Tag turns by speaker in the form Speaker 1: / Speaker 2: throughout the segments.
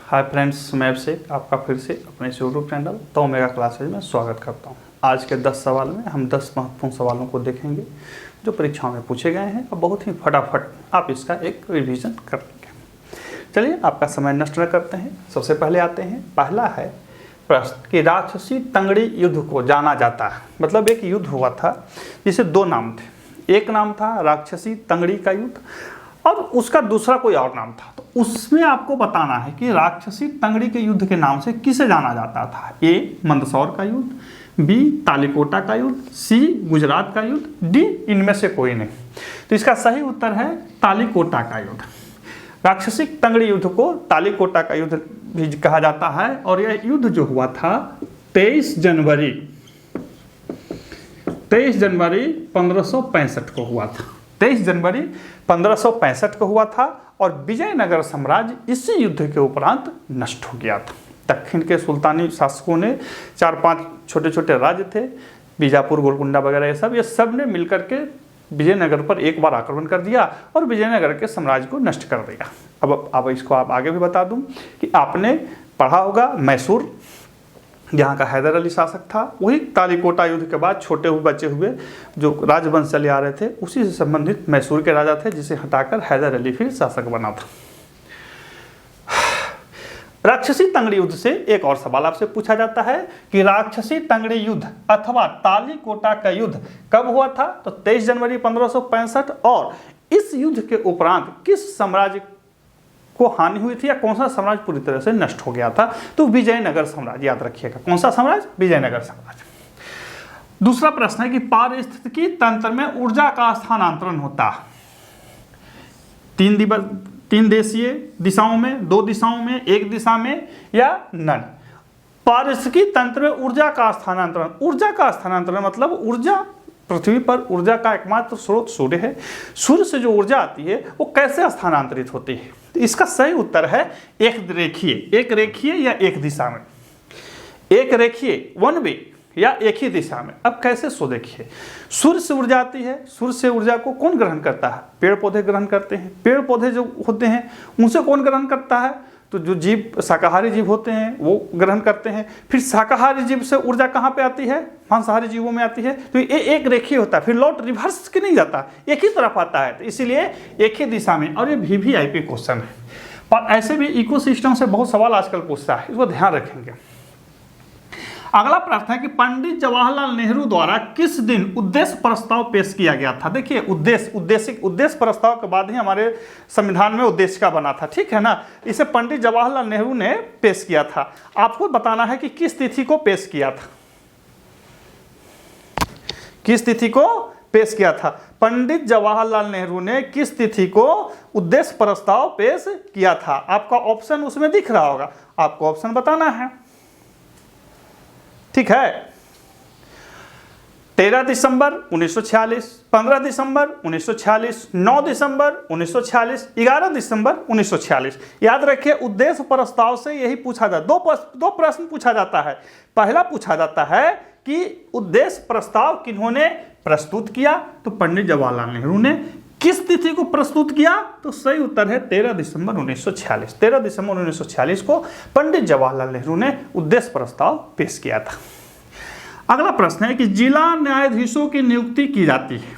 Speaker 1: Hi friends, मैं अभिषेक आपका फिर से अपने इस YouTube channel the omega classes में स्वागत करता हूं। आज के 10 सवाल में हम 10 महत्वपूर्ण सवालों को देखेंगे जो परीक्षाओं में पूछे गए हैं और बहुत ही फटाफट आप इसका एक रिवीजन कर लेंगे। चलिए आपका समय नष्ट न करते हैं, सबसे पहले आते हैं। पहला है प्रश्न कि राक्षसी तंगड़ी युद्ध को जाना जाता है। मतलब एक युद्ध हुआ था जिसे दो नाम थे। एक नाम था राक्षसी तंगड़ी का युद्ध और उसका दूसरा कोई और नाम था। तो उसमें आपको बताना है कि राक्षसी तंगड़ी के युद्ध के नाम से किसे जाना जाता था। ए मंदसौर का युद्ध, बी तालीकोटा का युद्ध, सी गुजरात का युद्ध, डी इनमें से कोई नहीं। तो इसका सही उत्तर है तालीकोटा का युद्ध। राक्षसी तंगड़ी युद्ध को तालीकोटा का युद्ध भी कहा जाता है और यह युद्ध जो हुआ था 23 जनवरी 1565 को हुआ था। 23 जनवरी 1565 को हुआ था और विजयनगर साम्राज्य इसी युद्ध के उपरांत नष्ट हो गया था। दक्षिण के सुल्तानी शासकों ने 4-5 छोटे छोटे राज्य थे, बीजापुर, गोलकुंडा वगैरह, ये सब ने मिलकर के विजयनगर पर एक बार आक्रमण कर दिया और विजयनगर के साम्राज्य को नष्ट कर दिया। अब इसको आप आगे भी बता दूं कि आपने पढ़ा होगा मैसूर, यहाँ का हैदर अली शासक था। वही तालीकोटा युद्ध के बाद छोटे हुए बचे हुए जो राजवंश चले आ रहे थे उसी से संबंधित मैसूर के राजा थे, जिसे हटाकर हैदर अली फिर शासक बना था। राक्षसी तंगड़ी युद्ध से एक और सवाल आपसे पूछा जाता है कि राक्षसी तंगड़ी युद्ध अथवा तालीकोटा का युद्ध कब हुआ था। तो 23 जनवरी 1565 और इस युद्ध के उपरांत किस साम्राज्य को हानि हुई थी या कौन सा साम्राज्य पूरी तरह से नष्ट हो गया था। तो विजयनगर साम्राज्य, याद रखिएगा। कौन सा साम्राज्य? विजयनगर साम्राज्य। दूसरा प्रश्न है कि पारिस्थितिकी तंत्र में ऊर्जा का स्थानांतरण होता है 3 देशीय दिशाओं में, 2 दिशाओं में, 1 दिशा में या नन। पारिस्थितिकी तंत्र में ऊर्जा का स्थानांतरण मतलब ऊर्जा, पृथ्वी पर ऊर्जा का एकमात्र स्रोत सूर्य है। सूर्य से जो ऊर्जा आती है वो कैसे स्थानांतरित होती है। तो इसका सही उत्तर है एक रेखीय या एक दिशा में, एक रेखीय वन वे या एक ही दिशा में। अब कैसे, सो देखिए, सूर्य से ऊर्जा आती है। सूर्य से ऊर्जा को कौन ग्रहण करता है? पेड़ पौधे ग्रहण करते हैं। पेड़ पौधे जो होते हैं उनसे कौन ग्रहण करता है? तो जो जीव, शाकाहारी जीव होते हैं वो ग्रहण करते हैं। फिर शाकाहारी जीव से ऊर्जा कहाँ पे आती है? मांसाहारी जीवों में आती है। तो ये एक रेखीय होता है, फिर लौट रिवर्स के नहीं जाता, एक ही तरफ आता है। तो इसीलिए एक ही दिशा में। और ये VVIP क्वेश्चन है, पर ऐसे भी इकोसिस्टम से बहुत सवाल आजकल पूछता है, इसको ध्यान रखेंगे। अगला प्रश्न है कि पंडित जवाहरलाल नेहरू द्वारा किस दिन उद्देश्य प्रस्ताव पेश किया गया था। देखिए उद्देश्य प्रस्ताव के बाद ही हमारे संविधान में उद्देश्य का बना था, ठीक है ना। इसे पंडित जवाहरलाल नेहरू ने पेश किया था। आपको बताना है कि किस तिथि को पेश किया था। किस तिथि को पेश किया था? पंडित जवाहरलाल नेहरू ने किस तिथि को उद्देश्य प्रस्ताव पेश किया था? आपका ऑप्शन उसमें दिख रहा होगा, आपको ऑप्शन बताना है, ठीक है। 13 दिसंबर 1946, 15 दिसंबर 1946, 9 दिसंबर 1946, 11 दिसंबर 1946। याद रखिए उद्देश्य प्रस्ताव से यही पूछा जाता है। दो प्रश्न पूछा जाता है। पहला पूछा जाता है कि उद्देश्य प्रस्ताव किन्होंने प्रस्तुत किया, तो पंडित जवाहरलाल नेहरू ने। किस तिथि को प्रस्तुत किया? तो सही उत्तर है 13 दिसंबर 1946। 13 दिसंबर 1946 को पंडित जवाहरलाल नेहरू ने उद्देश्य प्रस्ताव पेश किया था। अगला प्रश्न है कि जिला न्यायाधीशों की नियुक्ति की जाती है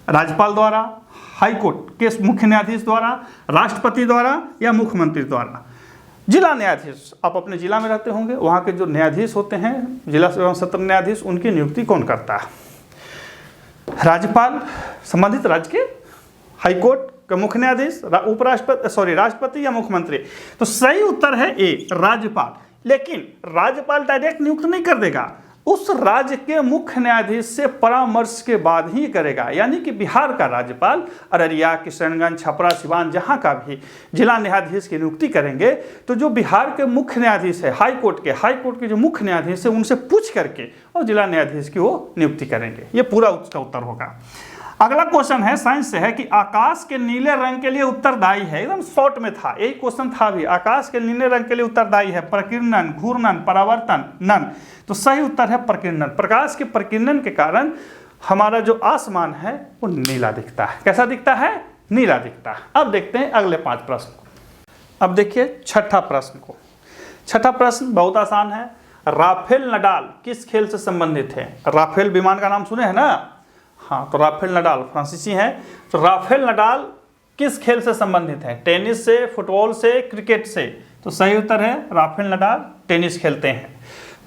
Speaker 1: राज्यपाल द्वारा, हाईकोर्ट के मुख्य न्यायाधीश द्वारा, राष्ट्रपति द्वारा या मुख्यमंत्री द्वारा। जिला न्यायाधीश, आप अपने जिला में रहते होंगे, वहाँ के जो न्यायाधीश होते हैं, जिला एवं सत्र न्यायाधीश, उनकी नियुक्ति कौन करता है? राज्यपाल, संबंधित राज्य के हाईकोर्ट के मुख्य न्यायाधीश, राष्ट्रपति या मुख्यमंत्री। तो सही उत्तर है ए, राज्यपाल। लेकिन राज्यपाल डायरेक्ट नियुक्त नहीं कर देगा, उस राज्य के मुख्य न्यायाधीश से परामर्श के बाद ही करेगा। यानी कि बिहार का राज्यपाल अररिया, किशनगंज, छपरा, सिवान, जहाँ का भी जिला न्यायाधीश की नियुक्ति करेंगे तो जो बिहार के मुख्य न्यायाधीश है, हाईकोर्ट के जो मुख्य न्यायाधीश है उनसे पूछ करके और जिला न्यायाधीश की वो नियुक्ति करेंगे। ये पूरा उसका उत्तर होगा। अगला क्वेश्चन है, साइंस से है कि आकाश के नीले रंग के लिए उत्तरदायी है। एकदम शॉर्ट में था, यही क्वेश्चन था भी। आकाश के नीले रंग के लिए उत्तरदायी है प्रकीर्णन, घूर्णन, परावर्तन, नन। तो सही उत्तर है प्रकीर्णन। प्रकाश के प्रकीर्णन के कारण हमारा जो आसमान है वो नीला दिखता है। कैसा दिखता है? नीला दिखता है। अब देखते हैं अगले 5 प्रश्न। अब देखिए छठा प्रश्न को। छठा प्रश्न बहुत आसान है। राफेल नडाल किस खेल से संबंधित है? राफेल विमान का नाम सुने हैं ना? हाँ, तो राफेल नडाल फ्रांसीसी हैं। तो राफेल नडाल किस खेल से संबंधित है? टेनिस से, फुटबॉल से, क्रिकेट से? तो सही उत्तर है राफेल नडाल टेनिस खेलते हैं।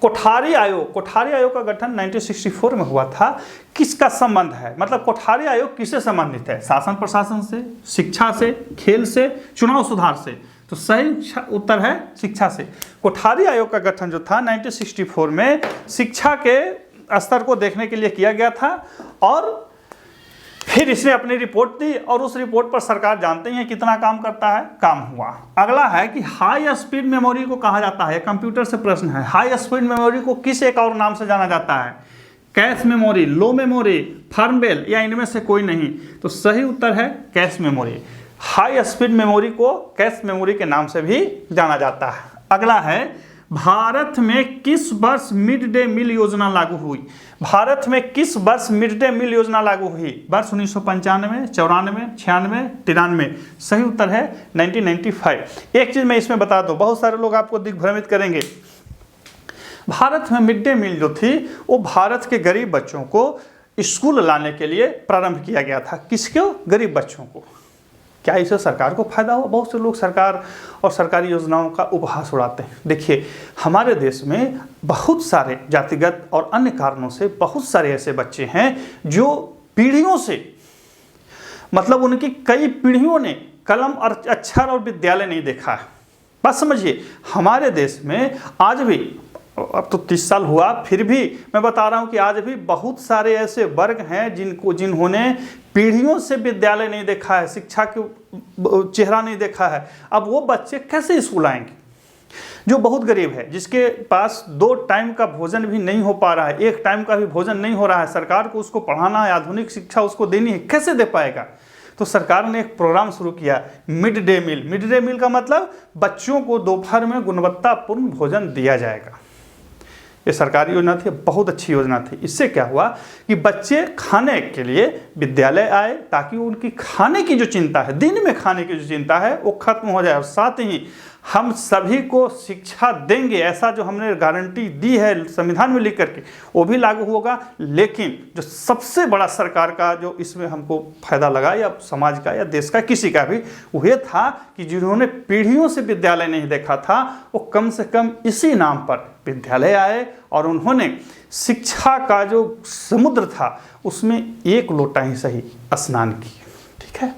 Speaker 1: कोठारी आयोग का गठन 1964 में हुआ था। किसका संबंध है? मतलब कोठारी आयोग किससे संबंधित है? शासन प्रशासन से, शिक्षा से, खेल से, चुनाव सुधार से? तो सही उत्तर है शिक्षा से। कोठारी आयोग का गठन जो था 1964 में शिक्षा के स्तर को देखने के लिए किया गया था और फिर इसने अपनी रिपोर्ट दी और उस रिपोर्ट पर सरकार जानते हैं कितना काम करता है, काम हुआ। अगला है कि हाई स्पीड मेमोरी को कहा जाता है, कंप्यूटर से प्रश्न है। हाई स्पीड मेमोरी को किस एक और नाम से जाना जाता है? कैश मेमोरी, लो मेमोरी, फर्मवेल या इनमें से कोई नहीं? तो सही उत्तर है cache memory. High speed memory को कैश मेमोरी के नाम से भी जाना जाता है। अगला है भारत में किस वर्ष मिड डे मील योजना लागू हुई? भारत में किस वर्ष मिड डे मील योजना लागू हुई? वर्ष 1995, 94, 96, 93? सही उत्तर है 1995। एक चीज मैं इसमें बता दूं, बहुत सारे लोग आपको दिग्भ्रमित करेंगे। भारत में मिड डे मील जो थी वो भारत के गरीब बच्चों को स्कूल लाने के लिए प्रारंभ किया गया था। किसको? गरीब बच्चों को। क्या इससे सरकार को फायदा हुआ? बहुत से लोग सरकार और सरकारी योजनाओं का उपहास उड़ाते हैं। देखिए, हमारे देश में बहुत सारे जातिगत और अन्य कारणों से बहुत सारे ऐसे बच्चे हैं जो पीढ़ियों से, मतलब उनकी कई पीढ़ियों ने कलम और अक्षर और विद्यालय नहीं देखा है। बस समझिए, हमारे देश में आज भी, अब तो 30 साल हुआ, फिर भी मैं बता रहा हूं कि आज भी बहुत सारे ऐसे वर्ग हैं जिन्होंने पीढ़ियों से विद्यालय नहीं देखा है, शिक्षा के चेहरा नहीं देखा है। अब वो बच्चे कैसे स्कूल आएंगे? जो बहुत गरीब है, जिसके पास 2 टाइम का भोजन भी नहीं हो पा रहा है, 1 टाइम का भी भोजन नहीं हो रहा है, सरकार को उसको पढ़ाना है, आधुनिक शिक्षा उसको देनी है, कैसे दे पाएगा? तो सरकार ने एक प्रोग्राम शुरू किया, mid day meal. Mid day meal का मतलब बच्चों को दोपहर में गुणवत्तापूर्ण भोजन दिया जाएगा। ये सरकारी योजना थी, बहुत अच्छी योजना थी। इससे क्या हुआ कि बच्चे खाने के लिए विद्यालय आए ताकि उनकी खाने की जो चिंता है, दिन में खाने की जो चिंता है, वो खत्म हो जाए। और साथ ही हम सभी को शिक्षा देंगे, ऐसा जो हमने गारंटी दी है संविधान में लिख करके, वो भी लागू होगा। लेकिन जो सबसे बड़ा सरकार का जो इसमें हमको फायदा लगा, या समाज का या देश का किसी का भी, वो ये था कि जिन्होंने पीढ़ियों से विद्यालय नहीं देखा था, वो कम से कम इसी नाम पर विद्यालय आए और उन्होंने शिक्षा का जो समुद्र था उसमें 1 लोटा ही सही स्नान किए। ठीक है।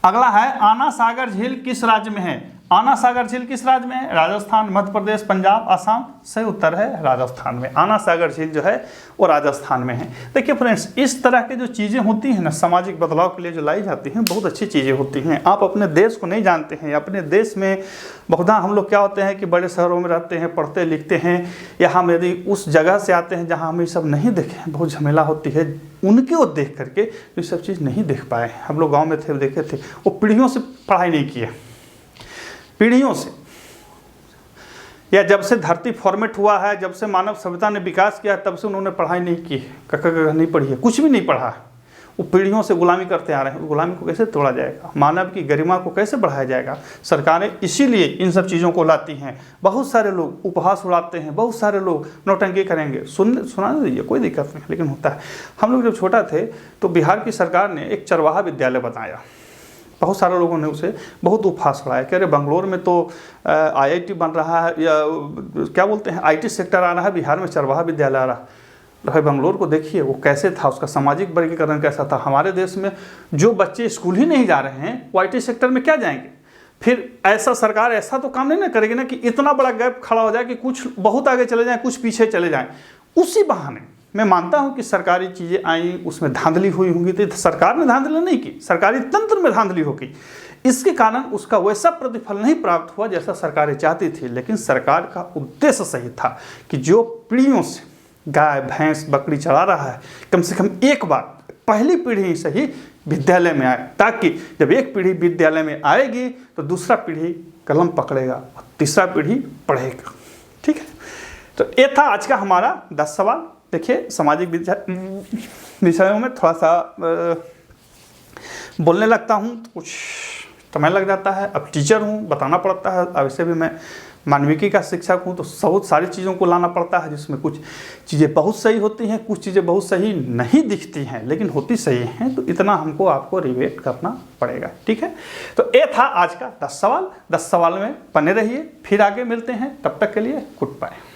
Speaker 1: अगला है आना सागर झील किस राज्य में है? आना सागर झील किस राज्य में है? राजस्थान, मध्य प्रदेश, पंजाब, असम? सही उत्तर है राजस्थान में। आना सागर झील जो है वो राजस्थान में है। देखिए फ्रेंड्स, इस तरह की जो चीज़ें होती हैं ना, सामाजिक बदलाव के लिए जो लाई जाती हैं, बहुत अच्छी चीज़ें होती हैं। आप अपने देश को नहीं जानते हैं, अपने देश में बहुधा हम लोग क्या होते हैं कि बड़े शहरों में रहते हैं, पढ़ते लिखते हैं, या हम यदि उस जगह से आते हैं जहाँ हम ये सब नहीं देखे हैं, बहुत झमेला होती है, उनके वो देख करके ये सब चीज़ नहीं देख पाए। हम लोग गाँव में थे, देखे थे, वो पीढ़ियों से पढ़ाई नहीं किए, पीढ़ियों से, या जब से धरती फॉर्मेट हुआ है, जब से मानव सभ्यता ने विकास किया, तब से उन्होंने पढ़ाई नहीं की है, कक्का नहीं पढ़ी है, कुछ भी नहीं पढ़ा है। वो पीढ़ियों से गुलामी करते आ रहे हैं। गुलामी को कैसे तोड़ा जाएगा? मानव की गरिमा को कैसे बढ़ाया जाएगा? सरकारें इसीलिए इन सब चीज़ों को लाती हैं। बहुत सारे लोग उपहास उड़ाते हैं, बहुत सारे लोग नौटंकी करेंगे, सुनाने दीजिए, कोई दिक्कत नहीं, लेकिन होता है। हम लोग जब छोटा थे तो बिहार की सरकार ने एक चरवाहा विद्यालय बनाया। बहुत सारे लोगों ने उसे बहुत उपहास उड़ाया कि अरे बंगलोर में तो IIT बन रहा है, या क्या बोलते हैं IT सेक्टर आ रहा है, बिहार में चरवाहा विद्यालय आ रहा है। भाई बंगलोर को देखिए, वो कैसे था, उसका सामाजिक वर्गीकरण कैसा था। हमारे देश में जो बच्चे स्कूल ही नहीं जा रहे हैं, वो IT सेक्टर में क्या जाएंगे? फिर ऐसा सरकार ऐसा तो काम नहीं ना करेगी ना कि इतना बड़ा गैप खड़ा हो जाए कि कुछ बहुत आगे चले जाएं, कुछ पीछे चले जाएं। उसी बहाने मैं मानता हूं कि सरकारी चीज़ें आई, उसमें धांधली हुई होंगी, तो सरकार ने धांधली नहीं की, सरकारी तंत्र में धांधली होगी। इसके कारण उसका वैसा प्रतिफल नहीं प्राप्त हुआ जैसा सरकारें चाहती थी। लेकिन सरकार का उद्देश्य सही था कि जो पीढ़ियों से गाय, भैंस, बकरी चला रहा है, कम से कम एक बार पहली पीढ़ी से ही विद्यालय में आए, ताकि जब एक पीढ़ी विद्यालय में आएगी तो दूसरा पीढ़ी कलम पकड़ेगा और तीसरा पीढ़ी पढ़ेगा। ठीक है, तो ये था आज का हमारा 10 सवाल। देखिए, सामाजिक विषयों में थोड़ा सा बोलने लगता हूँ तो कुछ समय लग जाता है। अब टीचर हूँ, बताना पड़ता है। अब वैसे भी मैं मानविकी का शिक्षक हूँ, तो बहुत सारी चीज़ों को लाना पड़ता है, जिसमें कुछ चीज़ें बहुत सही होती हैं, कुछ चीज़ें बहुत सही नहीं दिखती हैं, लेकिन होती सही हैं। तो इतना हमको आपको रिवेट करना पड़ेगा, ठीक है। तो ये था आज का 10 सवाल। 10 सवाल में बने रहिए, फिर आगे मिलते हैं। तब तक के लिए गुड बाय।